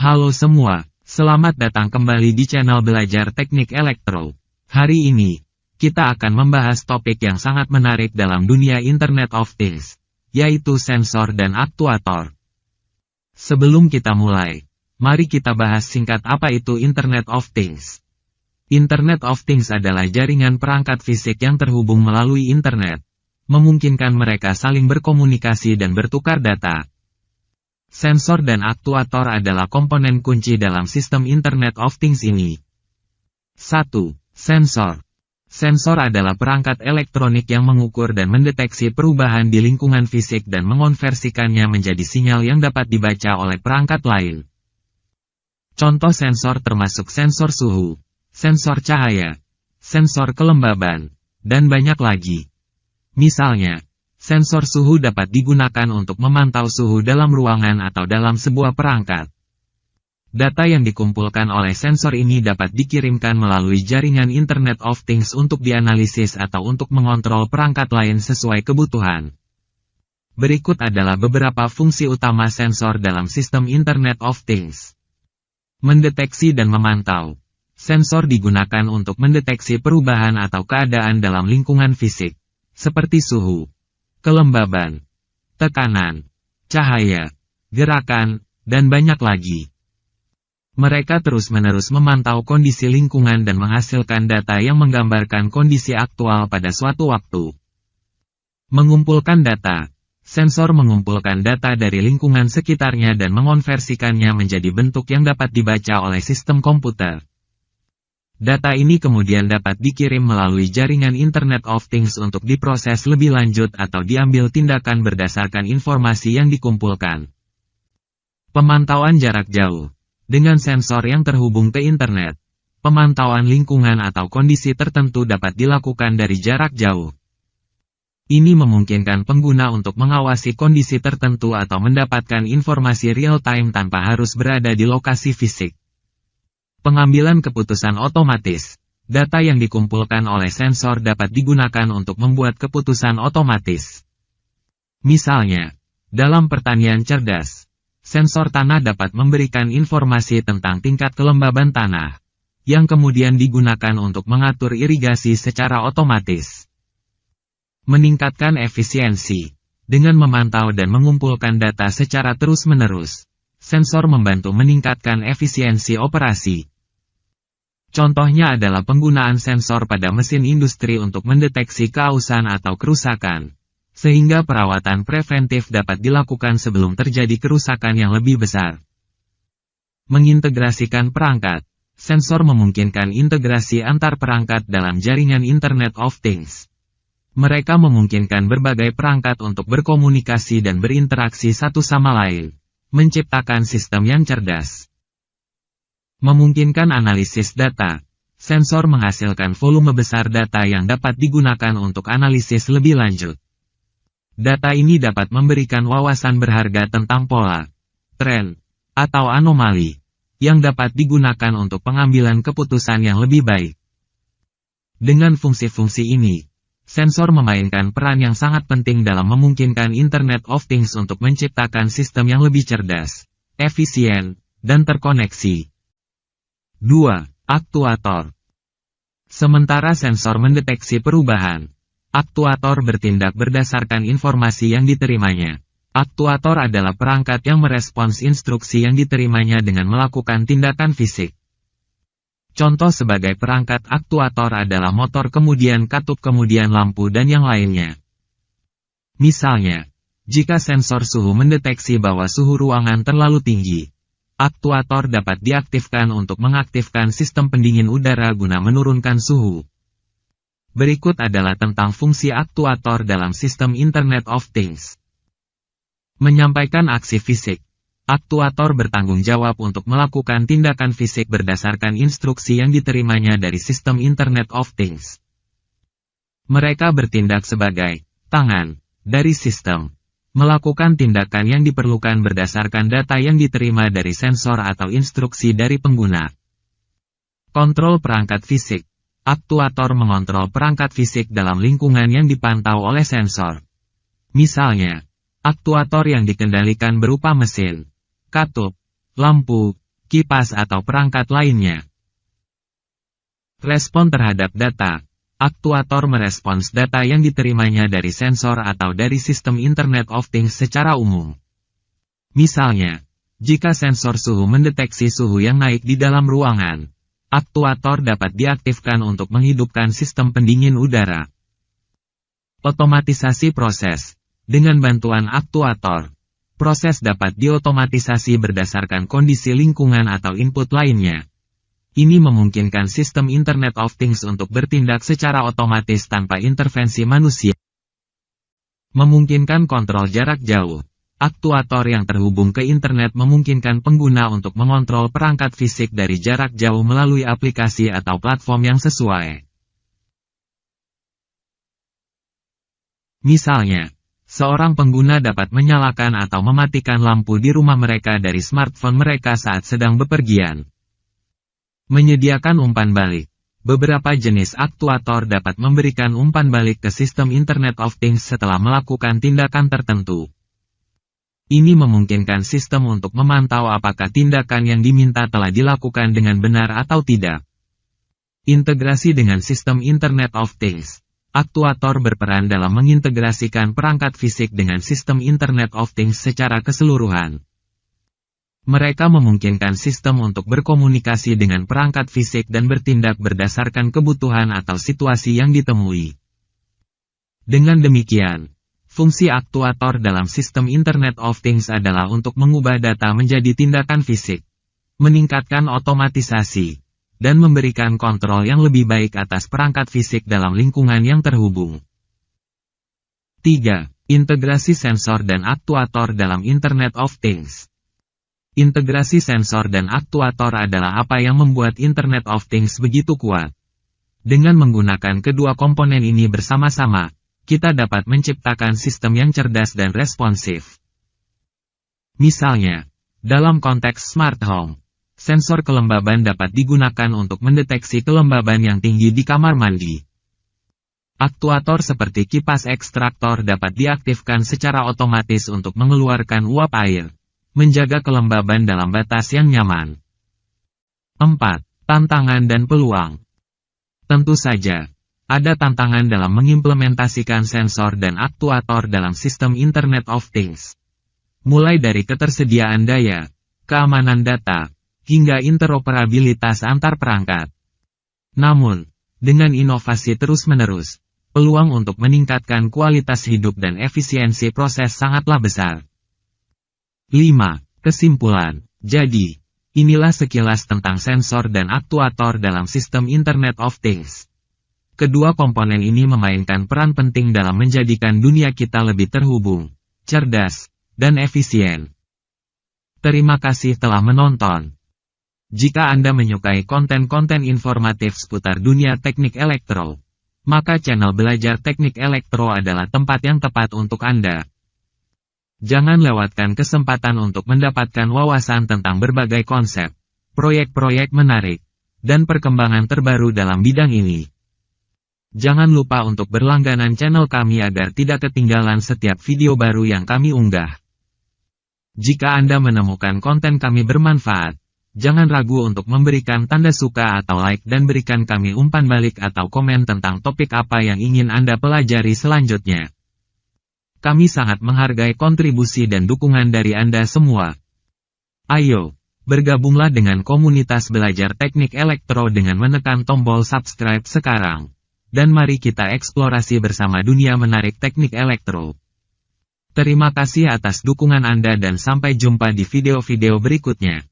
Halo semua, selamat datang kembali di channel Belajar Teknik Elektro. Hari ini, kita akan membahas topik yang sangat menarik dalam dunia Internet of Things, yaitu sensor dan aktuator. Sebelum kita mulai, mari kita bahas singkat apa itu Internet of Things. Internet of Things adalah jaringan perangkat fisik yang terhubung melalui internet, memungkinkan mereka saling berkomunikasi dan bertukar data. Sensor dan aktuator adalah komponen kunci dalam sistem Internet of Things ini. 1. Sensor. Sensor adalah perangkat elektronik yang mengukur dan mendeteksi perubahan di lingkungan fisik dan mengonversikannya menjadi sinyal yang dapat dibaca oleh perangkat lain. Contoh sensor termasuk sensor suhu, sensor cahaya, sensor kelembaban, dan banyak lagi. Misalnya, sensor suhu dapat digunakan untuk memantau suhu dalam ruangan atau dalam sebuah perangkat. Data yang dikumpulkan oleh sensor ini dapat dikirimkan melalui jaringan Internet of Things untuk dianalisis atau untuk mengontrol perangkat lain sesuai kebutuhan. Berikut adalah beberapa fungsi utama sensor dalam sistem Internet of Things. Mendeteksi dan memantau. Sensor digunakan untuk mendeteksi perubahan atau keadaan dalam lingkungan fisik, seperti suhu, kelembaban, tekanan, cahaya, gerakan, dan banyak lagi. Mereka terus-menerus memantau kondisi lingkungan dan menghasilkan data yang menggambarkan kondisi aktual pada suatu waktu. Mengumpulkan data. Sensor mengumpulkan data dari lingkungan sekitarnya dan mengonversikannya menjadi bentuk yang dapat dibaca oleh sistem komputer. Data ini kemudian dapat dikirim melalui jaringan Internet of Things untuk diproses lebih lanjut atau diambil tindakan berdasarkan informasi yang dikumpulkan. Pemantauan jarak jauh. Dengan sensor yang terhubung ke internet, pemantauan lingkungan atau kondisi tertentu dapat dilakukan dari jarak jauh. Ini memungkinkan pengguna untuk mengawasi kondisi tertentu atau mendapatkan informasi real-time tanpa harus berada di lokasi fisik. Pengambilan keputusan otomatis. Data yang dikumpulkan oleh sensor dapat digunakan untuk membuat keputusan otomatis. Misalnya, dalam pertanian cerdas, sensor tanah dapat memberikan informasi tentang tingkat kelembaban tanah, yang kemudian digunakan untuk mengatur irigasi secara otomatis. Meningkatkan efisiensi. Dengan memantau dan mengumpulkan data secara terus-menerus, sensor membantu meningkatkan efisiensi operasi. Contohnya adalah penggunaan sensor pada mesin industri untuk mendeteksi keausan atau kerusakan, sehingga perawatan preventif dapat dilakukan sebelum terjadi kerusakan yang lebih besar. Mengintegrasikan perangkat. Sensor memungkinkan integrasi antar perangkat dalam jaringan Internet of Things. Mereka memungkinkan berbagai perangkat untuk berkomunikasi dan berinteraksi satu sama lain, menciptakan sistem yang cerdas. Memungkinkan analisis data. Sensor menghasilkan volume besar data yang dapat digunakan untuk analisis lebih lanjut. Data ini dapat memberikan wawasan berharga tentang pola, tren, atau anomali, yang dapat digunakan untuk pengambilan keputusan yang lebih baik. Dengan fungsi-fungsi ini, sensor memainkan peran yang sangat penting dalam memungkinkan Internet of Things untuk menciptakan sistem yang lebih cerdas, efisien, dan terkoneksi. 2. Aktuator. Sementara sensor mendeteksi perubahan, aktuator bertindak berdasarkan informasi yang diterimanya. Aktuator adalah perangkat yang merespons instruksi yang diterimanya dengan melakukan tindakan fisik. Contoh sebagai perangkat aktuator adalah motor kemudian katup kemudian lampu dan yang lainnya. Misalnya, jika sensor suhu mendeteksi bahwa suhu ruangan terlalu tinggi, aktuator dapat diaktifkan untuk mengaktifkan sistem pendingin udara guna menurunkan suhu. Berikut adalah tentang fungsi aktuator dalam sistem Internet of Things. Menyampaikan aksi fisik. Aktuator bertanggung jawab untuk melakukan tindakan fisik berdasarkan instruksi yang diterimanya dari sistem Internet of Things. Mereka bertindak sebagai tangan dari sistem, melakukan tindakan yang diperlukan berdasarkan data yang diterima dari sensor atau instruksi dari pengguna. Kontrol perangkat fisik. Aktuator mengontrol perangkat fisik dalam lingkungan yang dipantau oleh sensor. Misalnya, aktuator yang dikendalikan berupa mesin, katup, lampu, kipas atau perangkat lainnya. Respon terhadap data. Aktuator merespons data yang diterimanya dari sensor atau dari sistem Internet of Things secara umum. Misalnya, jika sensor suhu mendeteksi suhu yang naik di dalam ruangan, aktuator dapat diaktifkan untuk menghidupkan sistem pendingin udara. Otomatisasi proses. Dengan bantuan aktuator, proses dapat diotomatisasi berdasarkan kondisi lingkungan atau input lainnya. Ini memungkinkan sistem Internet of Things untuk bertindak secara otomatis tanpa intervensi manusia. Memungkinkan kontrol jarak jauh. Aktuator yang terhubung ke internet memungkinkan pengguna untuk mengontrol perangkat fisik dari jarak jauh melalui aplikasi atau platform yang sesuai. Misalnya, seorang pengguna dapat menyalakan atau mematikan lampu di rumah mereka dari smartphone mereka saat sedang bepergian. Menyediakan umpan balik. Beberapa jenis aktuator dapat memberikan umpan balik ke sistem Internet of Things setelah melakukan tindakan tertentu. Ini memungkinkan sistem untuk memantau apakah tindakan yang diminta telah dilakukan dengan benar atau tidak. Integrasi dengan sistem Internet of Things. Aktuator berperan dalam mengintegrasikan perangkat fisik dengan sistem Internet of Things secara keseluruhan. Mereka memungkinkan sistem untuk berkomunikasi dengan perangkat fisik dan bertindak berdasarkan kebutuhan atau situasi yang ditemui. Dengan demikian, fungsi aktuator dalam sistem Internet of Things adalah untuk mengubah data menjadi tindakan fisik, meningkatkan otomatisasi, dan memberikan kontrol yang lebih baik atas perangkat fisik dalam lingkungan yang terhubung. 3. Integrasi sensor dan aktuator dalam Internet of Things. Integrasi sensor dan aktuator adalah apa yang membuat Internet of Things begitu kuat. Dengan menggunakan kedua komponen ini bersama-sama, kita dapat menciptakan sistem yang cerdas dan responsif. Misalnya, dalam konteks smart home, sensor kelembaban dapat digunakan untuk mendeteksi kelembaban yang tinggi di kamar mandi. Aktuator seperti kipas ekstraktor dapat diaktifkan secara otomatis untuk mengeluarkan uap air, menjaga kelembaban dalam batas yang nyaman. 4. Tantangan dan peluang. Tentu saja, ada tantangan dalam mengimplementasikan sensor dan aktuator dalam sistem Internet of Things. Mulai dari ketersediaan daya, keamanan data, hingga interoperabilitas antar perangkat. Namun, dengan inovasi terus-menerus, peluang untuk meningkatkan kualitas hidup dan efisiensi proses sangatlah besar. 5. Kesimpulan. Jadi, inilah sekilas tentang sensor dan aktuator dalam sistem Internet of Things. Kedua komponen ini memainkan peran penting dalam menjadikan dunia kita lebih terhubung, cerdas, dan efisien. Terima kasih telah menonton. Jika Anda menyukai konten-konten informatif seputar dunia teknik elektro, maka channel Belajar Teknik Elektro adalah tempat yang tepat untuk Anda. Jangan lewatkan kesempatan untuk mendapatkan wawasan tentang berbagai konsep, proyek-proyek menarik, dan perkembangan terbaru dalam bidang ini. Jangan lupa untuk berlangganan channel kami agar tidak ketinggalan setiap video baru yang kami unggah. Jika Anda menemukan konten kami bermanfaat, jangan ragu untuk memberikan tanda suka atau like dan berikan kami umpan balik atau komen tentang topik apa yang ingin Anda pelajari selanjutnya. Kami sangat menghargai kontribusi dan dukungan dari Anda semua. Ayo, bergabunglah dengan komunitas Belajar Teknik Elektro dengan menekan tombol subscribe sekarang. Dan mari kita eksplorasi bersama dunia menarik teknik elektro. Terima kasih atas dukungan Anda dan sampai jumpa di video-video berikutnya.